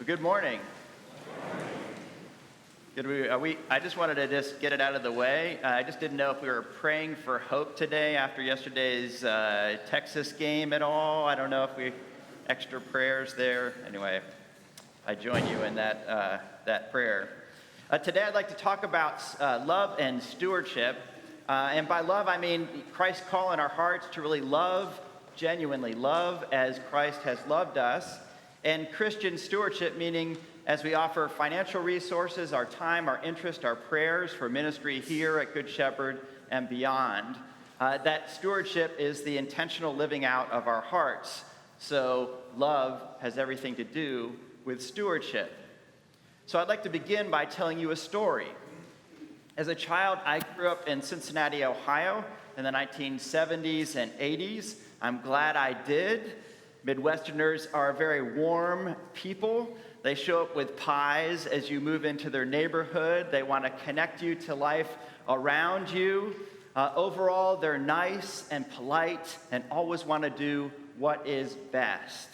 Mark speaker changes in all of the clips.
Speaker 1: Good morning. I just wanted to get it out of the way. I just didn't know if we were praying for hope today after yesterday's Texas game at all. I don't know if we extra prayers there. Anyway, I join you in that prayer. Today I'd like to talk about love and stewardship. And by love, I mean Christ's call in our hearts to really love, genuinely love as Christ has loved us. And Christian stewardship, meaning as we offer financial resources, our time, our interest, our prayers for ministry here at Good Shepherd and beyond. That stewardship is the intentional living out of our hearts. So love has everything to do with stewardship. So I'd like to begin by telling you a story. As a child, I grew up in Cincinnati, Ohio in the 1970s and 80s. I'm glad I did. Midwesterners are a very warm people. They show up with pies as you move into their neighborhood. They want to connect you to life around you. Overall, they're nice and polite and always want to do what is best.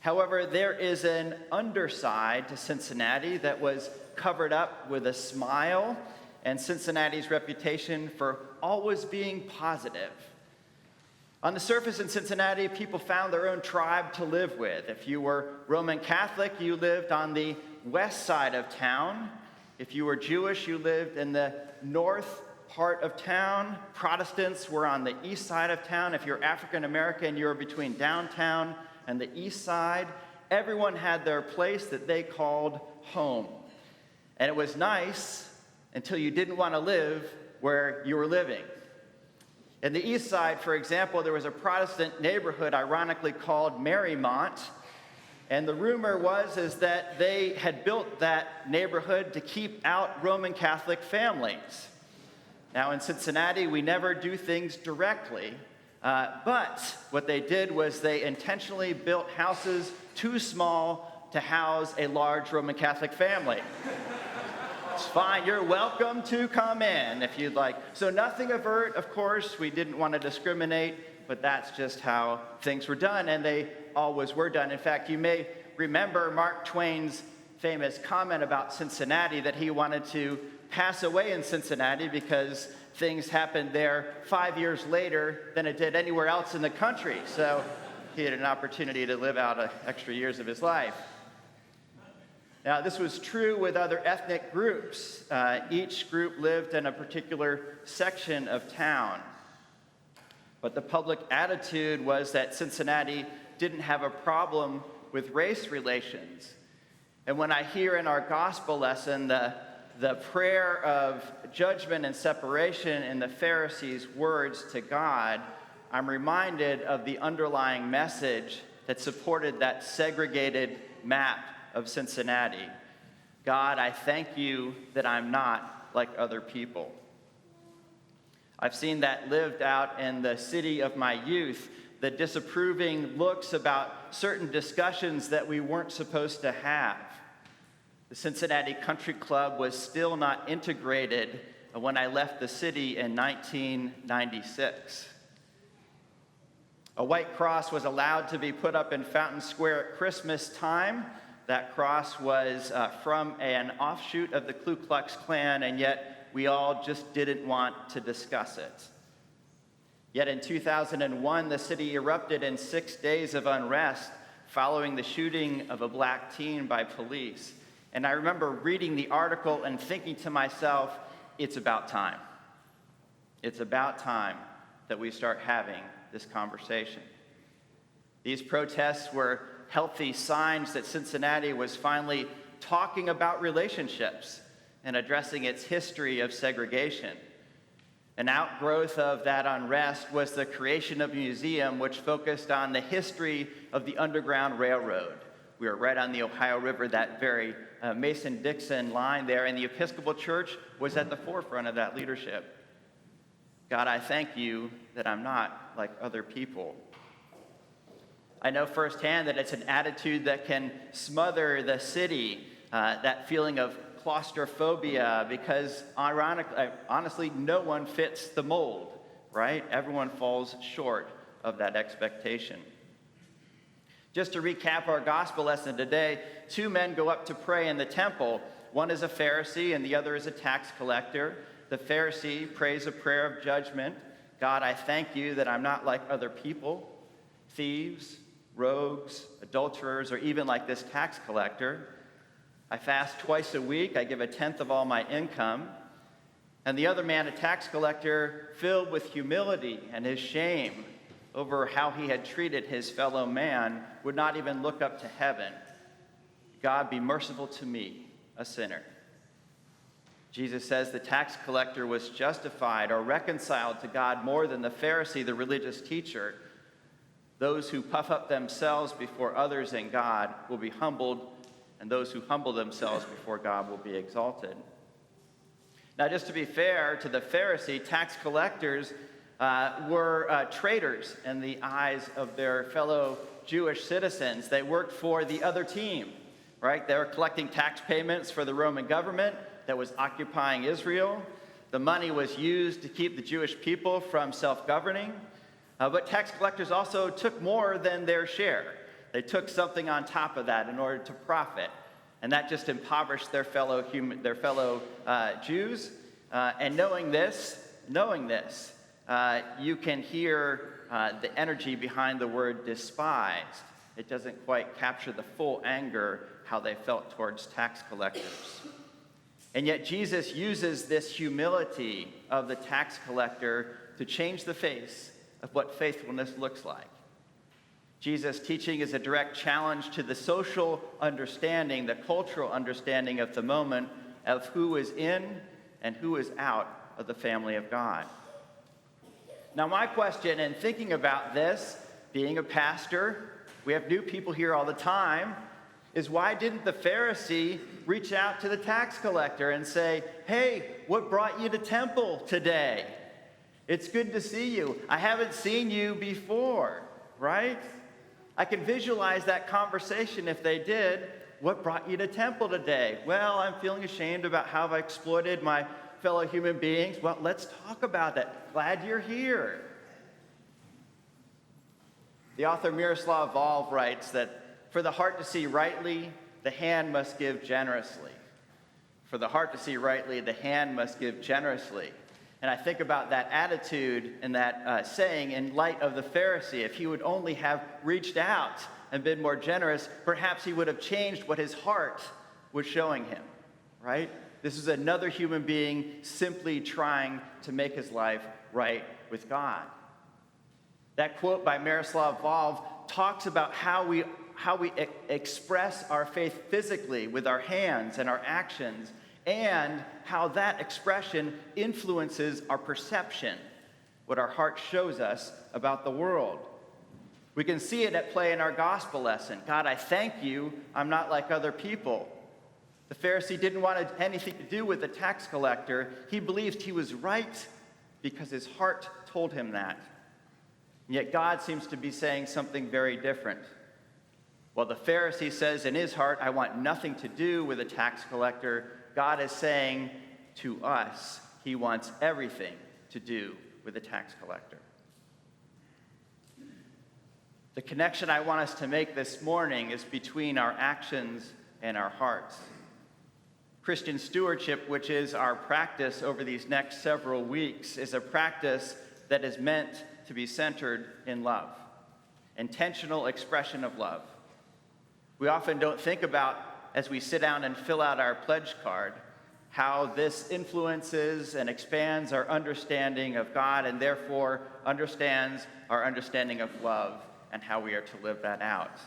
Speaker 1: However, there is an underside to Cincinnati that was covered up with a smile and Cincinnati's reputation for always being positive. On the surface in Cincinnati, people found their own tribe to live with. If you were Roman Catholic, you lived on the west side of town. If you were Jewish, you lived in the north part of town. Protestants were on the east side of town. If you're African American, you were between downtown and the east side. Everyone had their place that they called home. And it was nice until you didn't want to live where you were living. In the east side, for example, there was a Protestant neighborhood ironically called Marymount. And the rumor is that they had built that neighborhood to keep out Roman Catholic families. Now in Cincinnati, we never do things directly, but what they did was they intentionally built houses too small to house a large Roman Catholic family. It's fine. You're welcome to come in if you'd like. So nothing overt, of course. We didn't want to discriminate, but that's just how things were done, and they always were done. In fact, you may remember Mark Twain's famous comment about Cincinnati, that he wanted to pass away in Cincinnati because things happened there 5 years later than it did anywhere else in the country. So he had an opportunity to live out extra years of his life. Now, this was true with other ethnic groups. Each group lived in a particular section of town. But the public attitude was that Cincinnati didn't have a problem with race relations. And when I hear in our gospel lesson the prayer of judgment and separation in the Pharisees' words to God, I'm reminded of the underlying message that supported that segregated map of Cincinnati. God, I thank you that I'm not like other people. I've seen that lived out in the city of my youth, the disapproving looks about certain discussions that we weren't supposed to have. The Cincinnati Country Club was still not integrated when I left the city in 1996. A white cross was allowed to be put up in Fountain Square at Christmas time. That cross was from an offshoot of the Ku Klux Klan, and yet we all just didn't want to discuss it. Yet in 2001, the city erupted in 6 days of unrest following the shooting of a black teen by police. And I remember reading the article and thinking to myself, it's about time. It's about time that we start having this conversation. These protests were healthy signs that Cincinnati was finally talking about relationships and addressing its history of segregation. An outgrowth of that unrest was the creation of a museum which focused on the history of the Underground Railroad. We were right on the Ohio River, that very Mason-Dixon line there, and the Episcopal Church was at the forefront of that leadership. God, I thank you that I'm not like other people. I know firsthand that it's an attitude that can smother the city, that feeling of claustrophobia, because honestly, no one fits the mold, right? Everyone falls short of that expectation. Just to recap our gospel lesson today, two men go up to pray in the temple. One is a Pharisee and the other is a tax collector. The Pharisee prays a prayer of judgment. God, I thank you that I'm not like other people, thieves, rogues, adulterers, or even like this tax collector. I fast twice a week. I give a tenth of all my income. And the other man, a tax collector, filled with humility and his shame over how he had treated his fellow man, would not even look up to heaven. God, be merciful to me, a sinner. Jesus says the tax collector was justified or reconciled to God more than the Pharisee, the religious teacher. Those who puff up themselves before others and God will be humbled, and those who humble themselves before God will be exalted. Now, just to be fair to the Pharisee, tax collectors were traitors in the eyes of their fellow Jewish citizens. They worked for the other team, right? They were collecting tax payments for the Roman government that was occupying Israel. The money was used to keep the Jewish people from self-governing. But tax collectors also took more than their share. They took something on top of that in order to profit. And that just impoverished their fellow Jews. And knowing this, you can hear the energy behind the word despised. It doesn't quite capture the full anger, how they felt towards tax collectors. And yet Jesus uses this humility of the tax collector to change the face of what faithfulness looks like. Jesus' teaching is a direct challenge to the social understanding, the cultural understanding of the moment of who is in and who is out of the family of God. Now, my question in thinking about this, being a pastor, we have new people here all the time, is why didn't the Pharisee reach out to the tax collector and say, hey, what brought you to temple today? It's good to see you. I haven't seen you before, right? I can visualize that conversation if they did. What brought you to temple today? Well, I'm feeling ashamed about how I exploited my fellow human beings. Well, let's talk about that. Glad you're here. The author Miroslav Volf writes that for the heart to see rightly, the hand must give generously. For the heart to see rightly, the hand must give generously. And I think about that attitude and that saying in light of the Pharisee. If he would only have reached out and been more generous, perhaps he would have changed what his heart was showing him, right? This is another human being simply trying to make his life right with God. That quote by Miroslav Volf talks about how we express our faith physically with our hands and our actions, and how that expression influences our perception, what our heart shows us about the world. We can see it at play in our gospel lesson. God, I thank you, I'm not like other people. The Pharisee didn't want anything to do with the tax collector. He believed he was right because his heart told him that. And yet God seems to be saying something very different. While the Pharisee says in his heart, I want nothing to do with a tax collector, God is saying to us, he wants everything to do with a tax collector. The connection I want us to make this morning is between our actions and our hearts. Christian stewardship, which is our practice over these next several weeks, is a practice that is meant to be centered in love, intentional expression of love. We often don't think about, as we sit down and fill out our pledge card, how this influences and expands our understanding of God and therefore understands our understanding of love and how we are to live that out.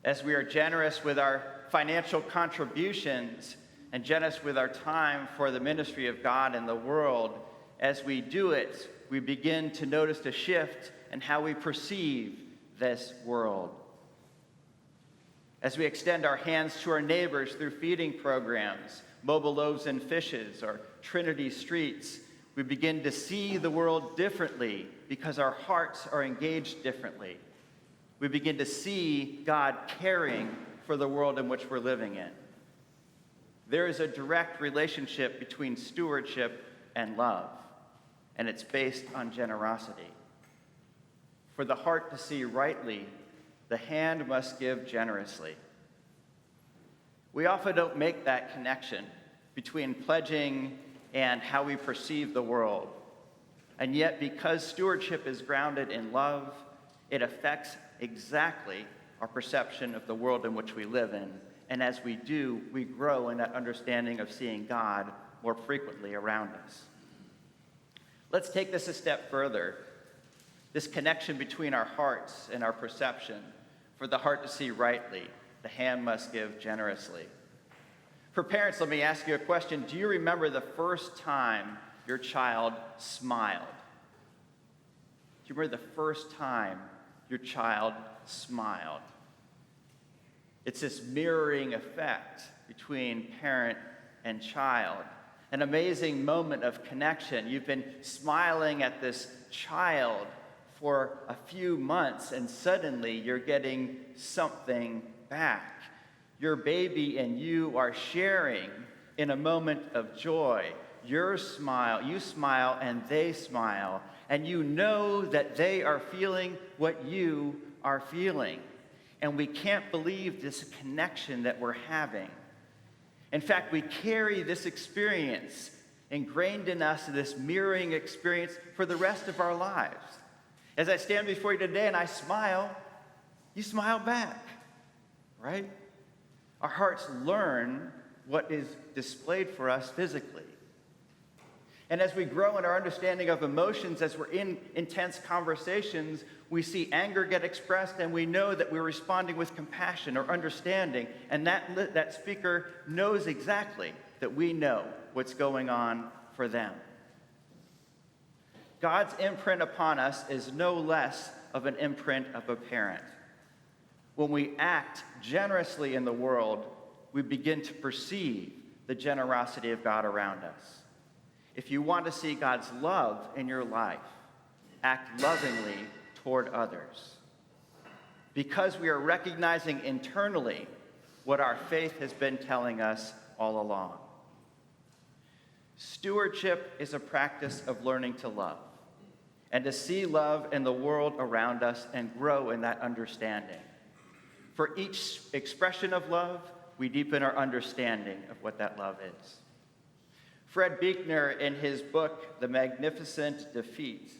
Speaker 1: As we are generous with our financial contributions and generous with our time for the ministry of God in the world, as we do it, we begin to notice a shift in how we perceive this world. As we extend our hands to our neighbors through feeding programs, Mobile Loaves and Fishes, or Trinity Streets, we begin to see the world differently because our hearts are engaged differently. We begin to see God caring for the world in which we're living in. There is a direct relationship between stewardship and love, and it's based on generosity. For the heart to see rightly, the hand must give generously. We often don't make that connection between pledging and how we perceive the world. And yet, because stewardship is grounded in love, it affects exactly our perception of the world in which we live in. And as we do, we grow in that understanding of seeing God more frequently around us. Let's take this a step further. This connection between our hearts and our perception. For the heart to see rightly, the hand must give generously. For parents, let me ask you a question. Do you remember the first time your child smiled? Do you remember the first time your child smiled? It's this mirroring effect between parent and child. An amazing moment of connection. You've been smiling at this child for a few months, and suddenly you're getting something back. Your baby and you are sharing in a moment of joy. You smile, and they smile, and you know that they are feeling what you are feeling. And we can't believe this connection that we're having. In fact, we carry this experience ingrained in us, this mirroring experience for the rest of our lives. As I stand before you today and I smile, you smile back, right? Our hearts learn what is displayed for us physically. And as we grow in our understanding of emotions, as we're in intense conversations, we see anger get expressed, and we know that we're responding with compassion or understanding, and that speaker knows exactly that we know what's going on for them. God's imprint upon us is no less of an imprint of a parent. When we act generously in the world, we begin to perceive the generosity of God around us. If you want to see God's love in your life, act lovingly toward others. Because we are recognizing internally what our faith has been telling us all along. Stewardship is a practice of learning to love and to see love in the world around us and grow in that understanding. For each expression of love, we deepen our understanding of what that love is. Fred Buechner, in his book, The Magnificent Defeat,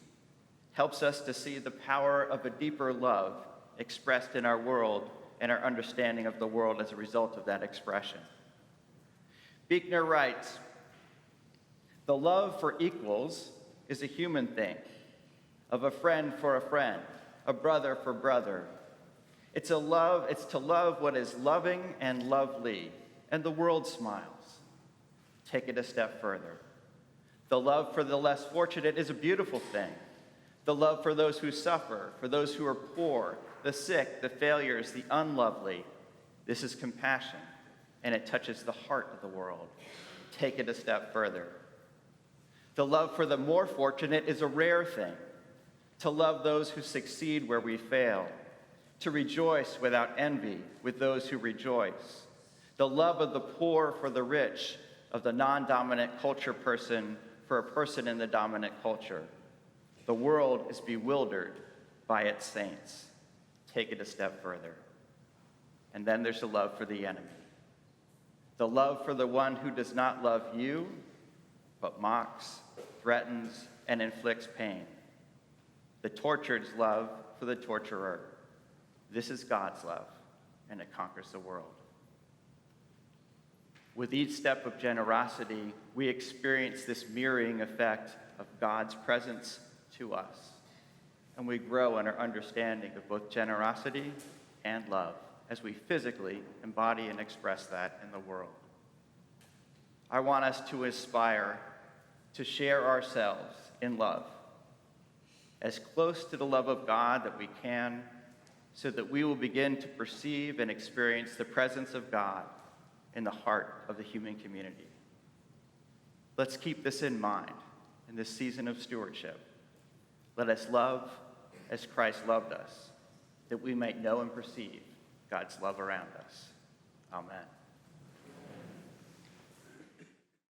Speaker 1: helps us to see the power of a deeper love expressed in our world and our understanding of the world as a result of that expression. Buechner writes, "The love for equals is a human thing, of a friend for a friend, a brother for brother. It's to love what is loving and lovely, and the world smiles. Take it a step further. The love for the less fortunate is a beautiful thing. The love for those who suffer, for those who are poor, the sick, the failures, the unlovely. This is compassion, and it touches the heart of the world. Take it a step further. The love for the more fortunate is a rare thing. To love those who succeed where we fail. To rejoice without envy with those who rejoice. The love of the poor for the rich, of the non-dominant culture person for a person in the dominant culture. The world is bewildered by its saints. Take it a step further. And then there's the love for the enemy. The love for the one who does not love you, but mocks, threatens, and inflicts pain. The tortured's love for the torturer. This is God's love, and it conquers the world. With each step of generosity, we experience this mirroring effect of God's presence to us. And we grow in our understanding of both generosity and love as we physically embody and express that in the world. I want us to aspire to share ourselves in love, as close to the love of God that we can, so that we will begin to perceive and experience the presence of God in the heart of the human community. Let's keep this in mind in this season of stewardship. Let us love as Christ loved us, that we might know and perceive God's love around us. Amen.